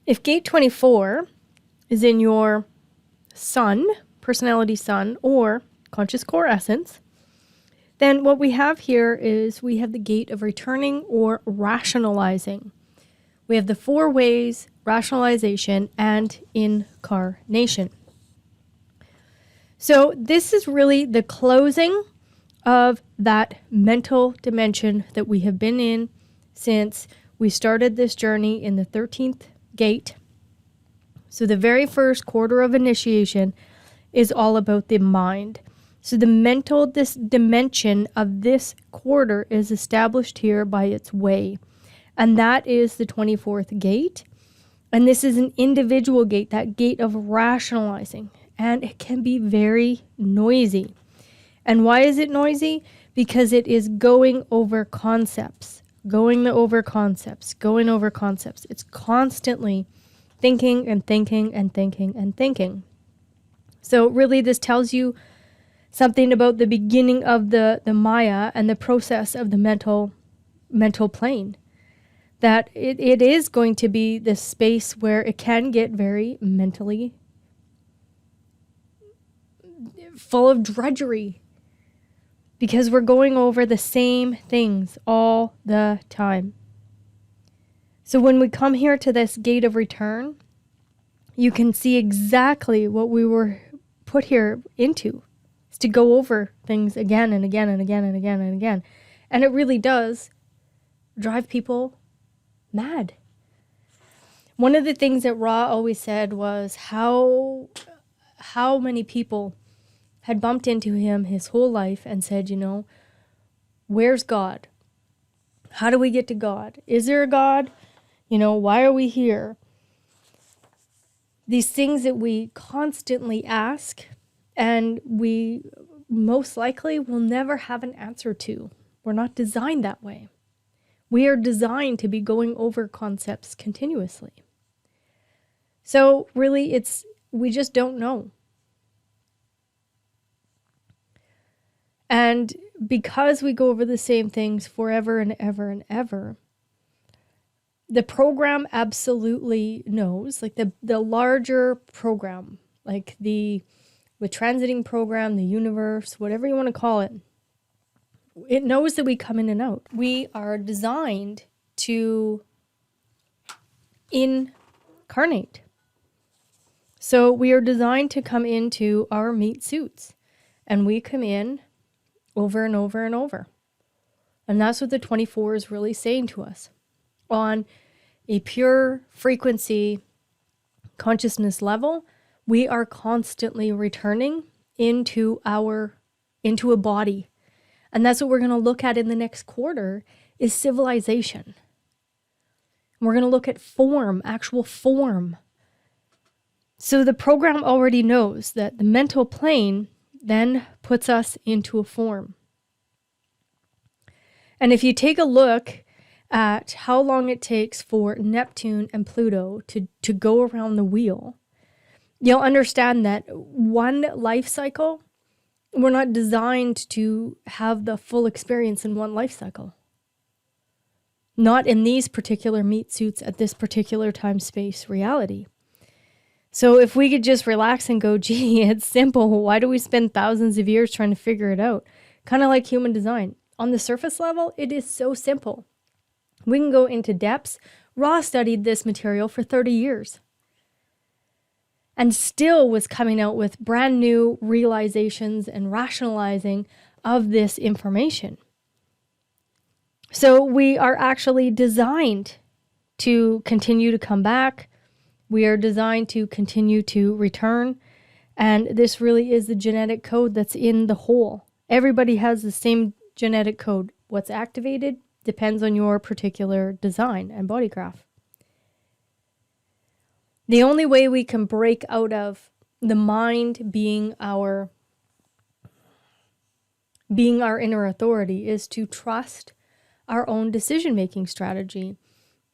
If gate 24 is in your sun, personality sun, or conscious core essence, then what we have here is we have the gate of returning or rationalizing. We have the 4 ways, rationalization, and incarnation. So this is really the closing of that mental dimension that we have been in since we started this journey in the 13th gate. So the very first quarter of initiation is all about the mind. So the mental dimension of this quarter is established here by its way. And that is the 24th gate. And this is an individual gate, that gate of rationalizing. And it can be very noisy. And why is it noisy? Because it is going over concepts. It's constantly thinking and thinking and thinking and thinking. So really this tells you something about the beginning of the Maya and the process of the mental plane. That it is going to be this space where it can get very mentally full of drudgery. Because we're going over the same things all the time. So when we come here to this gate of return, you can see exactly what we were put here into. Is to go over things again and again and again and again and again. And it really does drive people mad. One of the things that Ra always said was how many people had bumped into him his whole life and said, where's God? How do we get to God? Is there a God? Why are we here? These things that we constantly ask and we most likely will never have an answer to. We're not designed that way. We are designed to be going over concepts continuously. So really we just don't know. And because we go over the same things forever and ever and ever, the program absolutely knows, like the larger program, like the transiting program, the universe, whatever you want to call it, it knows that we come in and out. We are designed to incarnate. So we are designed to come into our meat suits, and we come in over and over and over. And that's what the 24 is really saying to us. On a pure frequency consciousness level, we are constantly returning into a body. And that's what we're going to look at in the next quarter is civilization. And we're going to look at form, actual form. So the program already knows that the mental plane then puts us into a form. And if you take a look at how long it takes for Neptune and Pluto to go around the wheel, you'll understand that one life cycle, we're not designed to have the full experience in one life cycle. Not in these particular meat suits at this particular time, space, reality. So if we could just relax and go, gee, it's simple. Why do we spend thousands of years trying to figure it out? Kind of like human design. On the surface level, it is so simple. We can go into depths. Ra studied this material for 30 years and still was coming out with brand new realizations and rationalizing of this information. So we are actually designed to continue to come back. We are designed to continue to return. And this really is the genetic code that's in the whole. Everybody has the same genetic code. What's activated depends on your particular design and body graph. The only way we can break out of the mind being our inner authority is to trust our own decision-making strategy.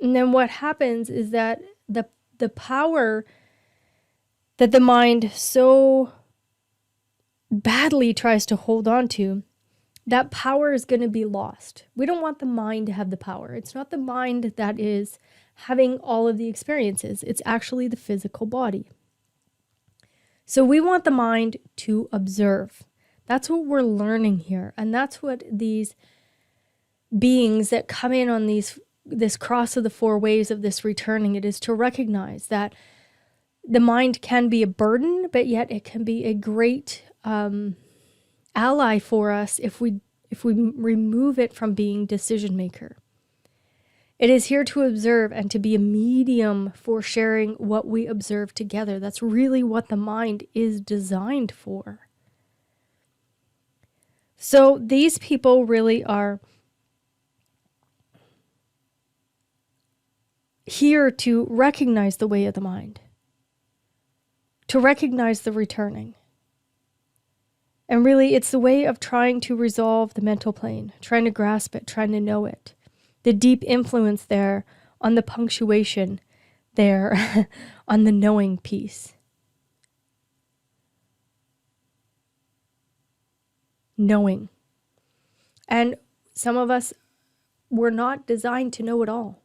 And then what happens is that the power that the mind so badly tries to hold on to, that power is going to be lost. We don't want the mind to have the power. It's not the mind that is having all of the experiences. It's actually the physical body. So we want the mind to observe. That's what we're learning here. And that's what these beings that come in on this cross of the four ways of this returning, it is to recognize that the mind can be a burden, but yet it can be a great ally for us if we remove it from being decision maker. It is here to observe and to be a medium for sharing what we observe together. That's really what the mind is designed for. So these people really are here to recognize the way of the mind, to recognize the returning. And really, it's the way of trying to resolve the mental plane, trying to grasp it, trying to know it. The deep influence there on the punctuation there, on the knowing piece. Knowing. And some of us were not designed to know it all.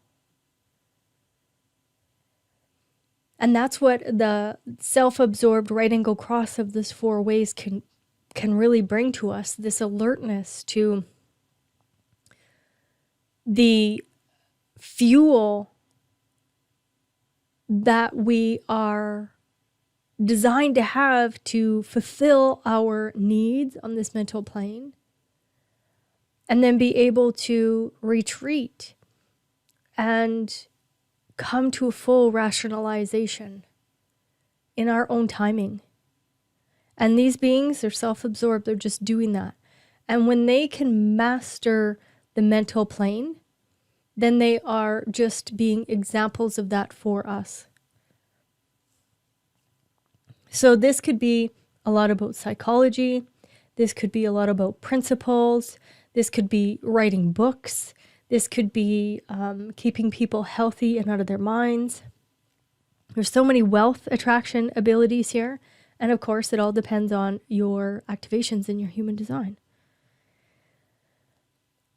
And that's what the self-absorbed right angle cross of this four ways can really bring to us, this alertness to the fuel that we are designed to have to fulfill our needs on this mental plane, and then be able to retreat and come to a full rationalization in our own timing. And these beings are self-absorbed. They're just doing that. And when they can master the mental plane, then they are just being examples of that for us. So this could be a lot about psychology. This could be a lot about principles. This could be writing books. This could be keeping people healthy and out of their minds. There's so many wealth attraction abilities here. And of course, it all depends on your activations in your human design.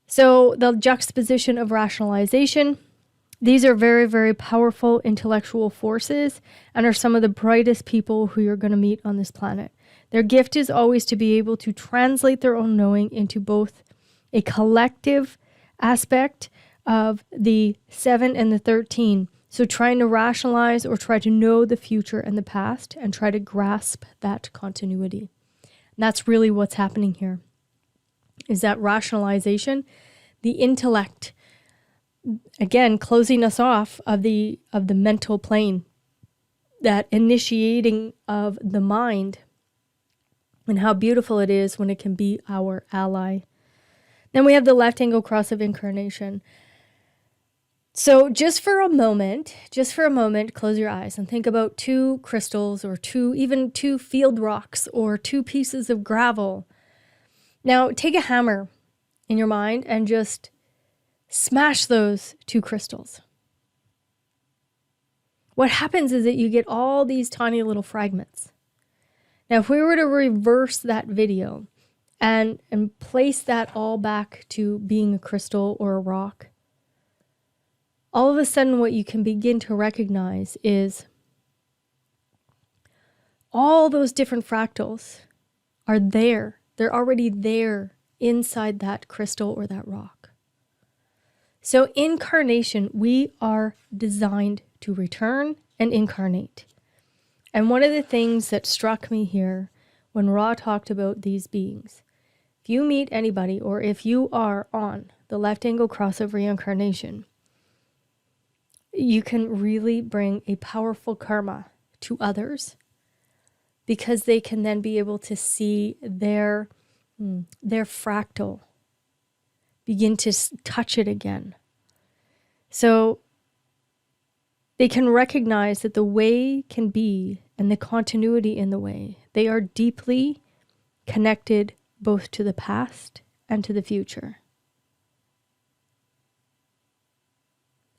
So the juxtaposition of rationalization, these are very, very powerful intellectual forces and are some of the brightest people who you're going to meet on this planet. Their gift is always to be able to translate their own knowing into both a collective aspect of the 7 and the 13. So trying to rationalize or try to know the future and the past and try to grasp that continuity. And that's really what's happening here, is that rationalization, the intellect, again, closing us off of the mental plane, that initiating of the mind, and how beautiful it is when it can be our ally. Then we have the left angle cross of incarnation. So just for a moment, close your eyes and think about two crystals or even two field rocks or two pieces of gravel. Now take a hammer in your mind and just smash those two crystals. What happens is that you get all these tiny little fragments. Now, if we were to reverse that video and place that all back to being a crystal or a rock, all of a sudden what you can begin to recognize is all those different fractals are there. They're already there inside that crystal or that rock. So incarnation, we are designed to return and incarnate. And one of the things that struck me here when Ra talked about these beings, if you meet anybody or if you are on the left angle cross of reincarnation, you can really bring a powerful karma to others because they can then be able to see their fractal, begin to touch it again. So they can recognize that the way can be and the continuity in the way, they are deeply connected both to the past and to the future.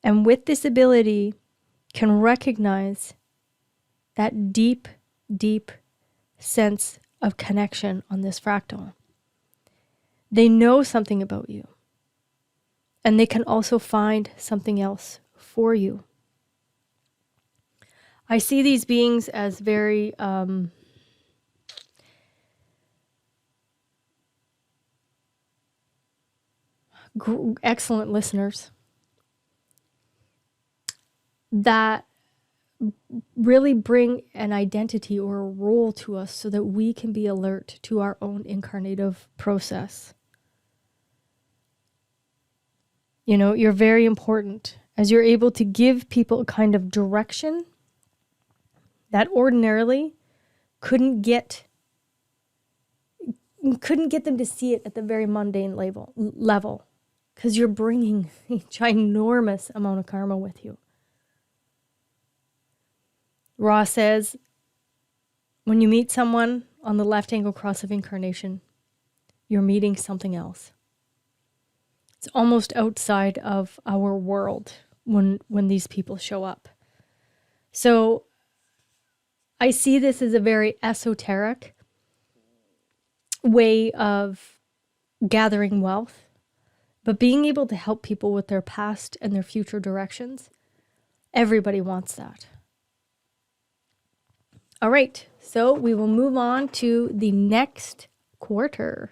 And with this ability, can recognize that deep, deep sense of connection on this fractal. They know something about you. And they can also find something else for you I see these beings as very excellent listeners that really bring an identity or a role to us so that we can be alert to our own incarnative process. You know, you're very important as you're able to give people a kind of direction that ordinarily couldn't get them to see it at the very mundane level, because you're bringing a ginormous amount of karma with you. Ra says, when you meet someone on the left angle cross of incarnation, you're meeting something else. It's almost outside of our world when these people show up. So I see this as a very esoteric way of gathering wealth, but being able to help people with their past and their future directions, everybody wants that. All right, so we will move on to the next quarter.